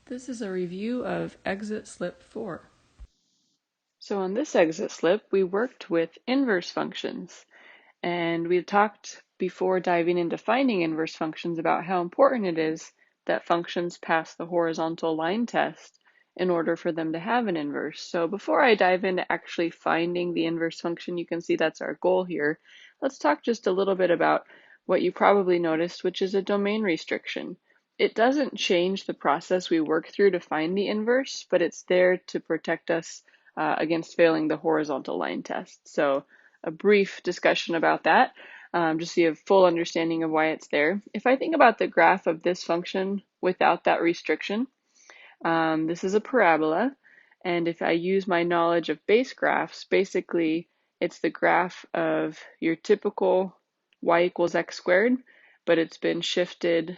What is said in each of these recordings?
This is a review of exit slip 4. So on this exit slip, we worked with inverse functions, and we talked before diving into finding inverse functions about how important it is that functions pass the horizontal line test in order for them to have an inverse. So before I dive into actually finding the inverse function, you can see that's our goal here. Let's talk just a little bit about what you probably noticed, which is a domain restriction. It doesn't change the process we work through to find the inverse, but it's there to protect us against failing the horizontal line test. So a brief discussion about that, just so you have full understanding of why it's there. If I think about the graph of this function without that restriction, this is a parabola, and if I use my knowledge of base graphs, basically it's the graph of your typical y equals x squared, but it's been shifted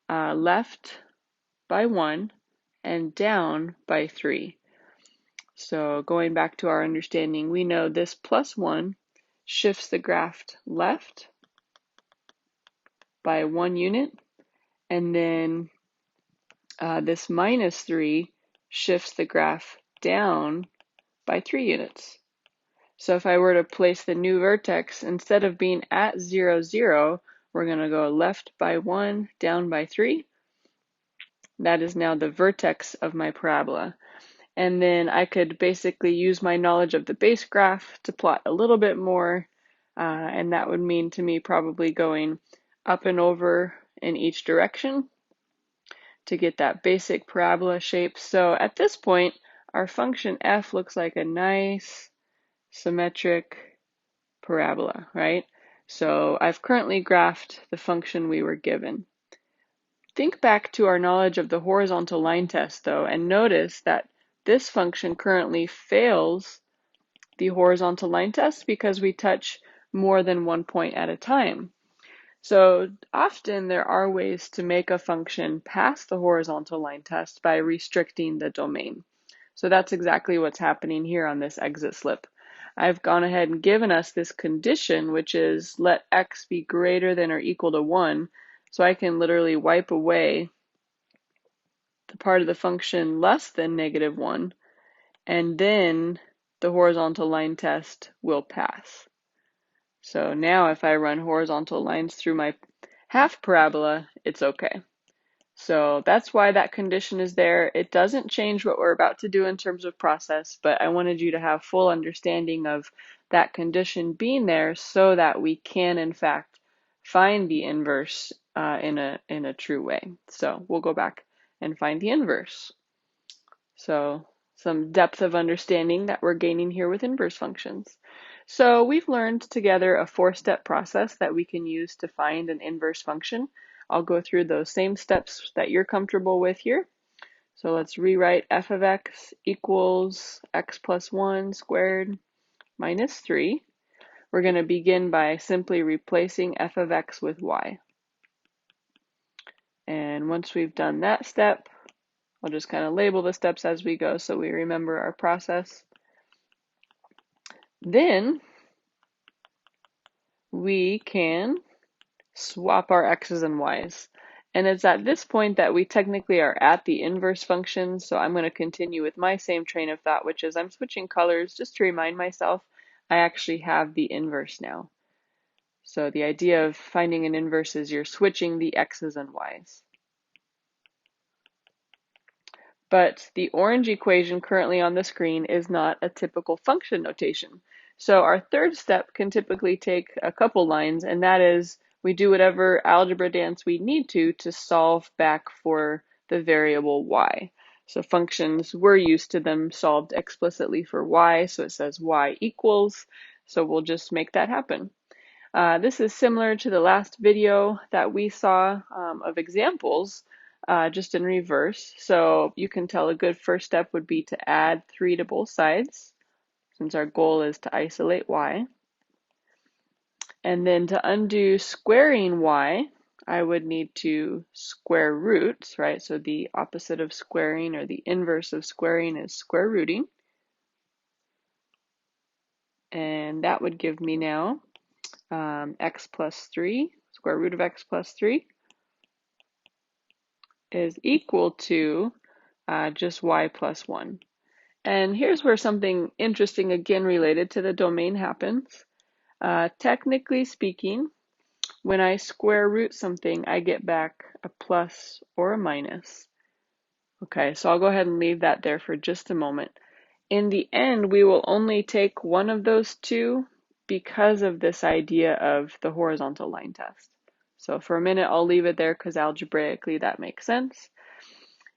left by 1 and down by 3. So going back to our understanding, we know this plus 1 shifts the graph left by 1 unit, and then this minus 3 shifts the graph down by 3 units. So if I were to place the new vertex, instead of being at 0, 0, we're going to go left by 1, down by 3. That is now the vertex of my parabola. And then I could basically use my knowledge of the base graph to plot a little bit more, and that would mean to me probably going up and over in each direction to get that basic parabola shape. So at this point, our function f looks like a nice symmetric parabola, right? So I've currently graphed the function we were given. Think back to our knowledge of the horizontal line test, though, and notice that this function currently fails the horizontal line test because we touch more than one point at a time. So often there are ways to make a function pass the horizontal line test by restricting the domain. So that's exactly what's happening here on this exit slip. I've gone ahead and given us this condition, which is let x be greater than or equal to 1. So I can literally wipe away the part of the function less than negative 1, and then the horizontal line test will pass. So now if I run horizontal lines through my half parabola, it's okay. So that's why that condition is there. It doesn't change what we're about to do in terms of process, but I wanted you to have full understanding of that condition being there so that we can, in fact, find the inverse in a true way. So we'll go back and find the inverse. So some depth of understanding that we're gaining here with inverse functions. So we've learned together a 4-step process that we can use to find an inverse function. I'll go through those same steps that you're comfortable with here. So let's rewrite f of x equals x plus 1 squared minus 3. We're going to begin by simply replacing f of x with y. And once we've done that step, I'll just kind of label the steps as we go so we remember our process. Then we can swap our x's and y's. And it's at this point that we technically are at the inverse function, so I'm going to continue with my same train of thought, which is I'm switching colors just to remind myself I actually have the inverse now. So the idea of finding an inverse is you're switching the x's and y's. But the orange equation currently on the screen is not a typical function notation. So our third step can typically take a couple lines, and that is we do whatever algebra dance we need to solve back for the variable y. So functions, we're used to them solved explicitly for y, so it says y equals, so we'll just make that happen. This is similar to the last video that we saw of examples, just in reverse. So you can tell a good first step would be to add 3 to both sides, since our goal is to isolate y. And then to undo squaring y, I would need to square root, right? So the opposite of squaring, or the inverse of squaring, is square rooting. And that would give me now x plus 3, square root of x plus 3, is equal to just y plus 1. And here's where something interesting again related to the domain happens. Technically speaking, when I square root something, I get back a plus or a minus. Okay, so I'll go ahead and leave that there for just a moment. In the end, we will only take one of those two because of this idea of the horizontal line test. So for a minute, I'll leave it there because algebraically that makes sense.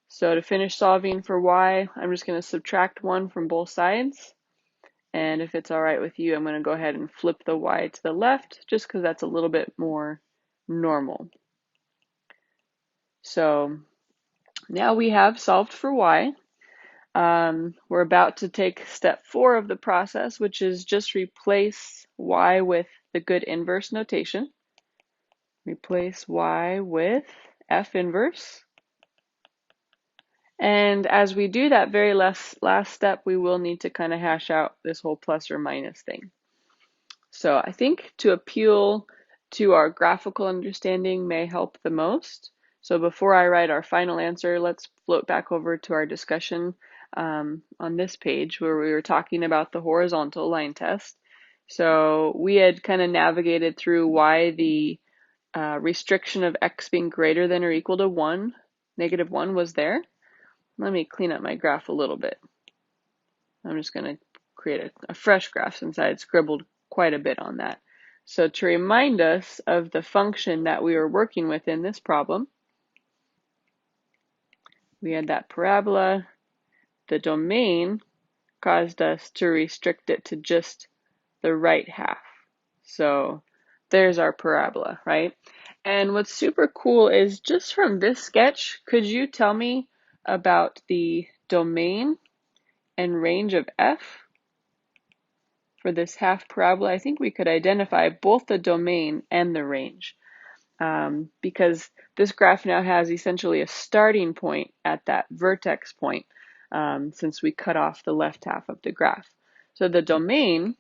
So to finish solving for y, I'm just going to subtract 1 from both sides. And if it's all right with you, I'm going to go ahead and flip the y to the left just because that's a little bit more normal. So now we have solved for y. We're about to take step 4 of the process, which is just replace y with the good inverse notation. Replace y with f inverse. And as we do that very last step, we will need to kind of hash out this whole plus or minus thing. So I think to appeal to our graphical understanding may help the most. So before I write our final answer, let's float back over to our discussion on this page where we were talking about the horizontal line test. So we had kind of navigated through why the restriction of x being greater than or equal to 1, negative 1 was there. Let me clean up my graph a little bit. I'm just going to create a fresh graph since I had scribbled quite a bit on that. So to remind us of the function that we were working with in this problem, we had that parabola. The domain caused us to restrict it to just the right half. So there's our parabola, right? And what's super cool is just from this sketch, could you tell me about the domain and range of f? For this half parabola, I think we could identify both the domain and the range because this graph now has essentially a starting point at that vertex point since we cut off the left half of the graph. So the domain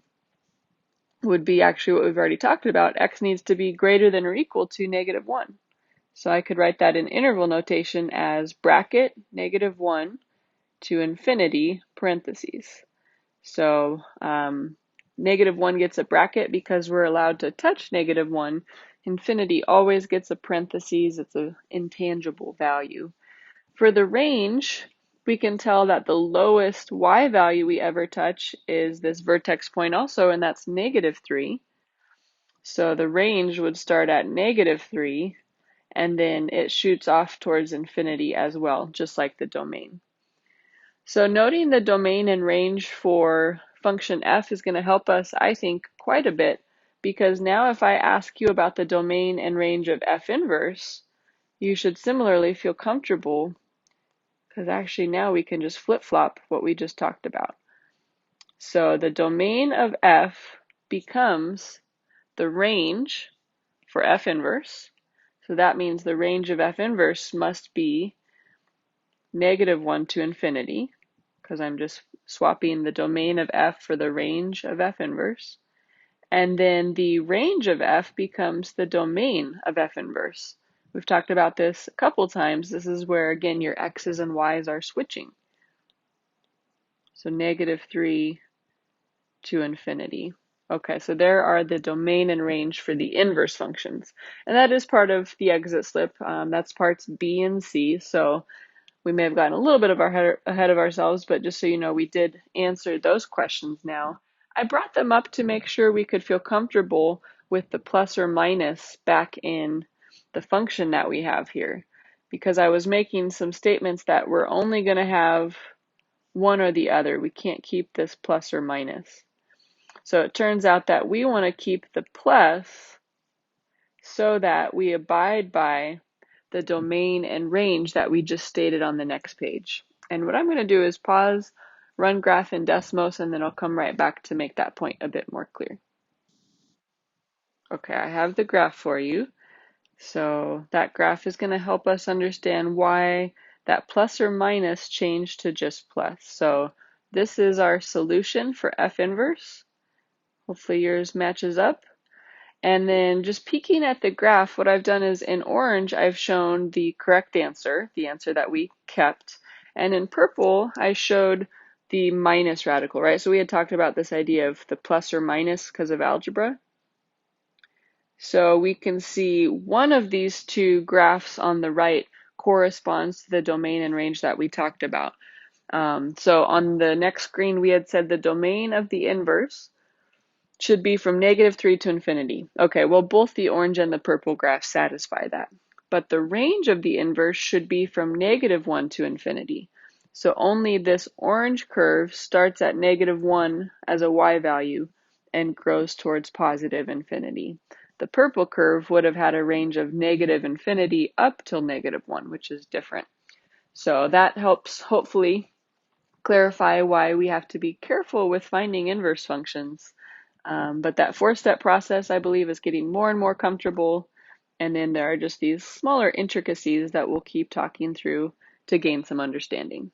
would be actually what we've already talked about. X needs to be greater than or equal to negative 1. So I could write that in interval notation as bracket negative 1 to infinity parentheses. So negative 1 gets a bracket because we're allowed to touch negative 1. Infinity always gets a parentheses. It's an intangible value. For the range, we can tell that the lowest y value we ever touch is this vertex point also, and that's negative 3. So the range would start at negative 3, and then it shoots off towards infinity as well, just like the domain. So noting the domain and range for function f is going to help us, I think, quite a bit, because now if I ask you about the domain and range of f inverse, you should similarly feel comfortable, because actually now we can just flip-flop what we just talked about. So the domain of f becomes the range for f inverse. So that means the range of f inverse must be negative 1 to infinity, because I'm just swapping the domain of f for the range of f inverse. And then the range of f becomes the domain of f inverse. We've talked about this a couple times. This is where, again, your x's and y's are switching. So negative 3 to infinity. Okay, so there are the domain and range for the inverse functions. And that is part of the exit slip. That's parts B and C. So we may have gotten a little bit of ahead of ourselves, but just so you know, we did answer those questions now. I brought them up to make sure we could feel comfortable with the plus or minus back in the function that we have here, because I was making some statements that we're only going to have one or the other. We can't keep this plus or minus. So it turns out that we want to keep the plus so that we abide by the domain and range that we just stated on the next page. And what I'm going to do is pause, run graph in Desmos, and then I'll come right back to make that point a bit more clear. Okay, I have the graph for you. So that graph is going to help us understand why that plus or minus changed to just plus. So this is our solution for f inverse. Hopefully yours matches up. And then just peeking at the graph, what I've done is in orange, I've shown the correct answer, the answer that we kept. And in purple, I showed the minus radical, right? So we had talked about this idea of the plus or minus because of algebra. So we can see one of these two graphs on the right corresponds to the domain and range that we talked about. So on the next screen, we had said the domain of the inverse should be from -3 to infinity. Okay, well, both the orange and the purple graphs satisfy that. But the range of the inverse should be from -1 to infinity. So only this orange curve starts at -1 as a y value and grows towards positive infinity. The purple curve would have had a range of -infinity up till -1, which is different. So that helps hopefully clarify why we have to be careful with finding inverse functions. But that 4-step process, I believe, is getting more and more comfortable. And then there are just these smaller intricacies that we'll keep talking through to gain some understanding.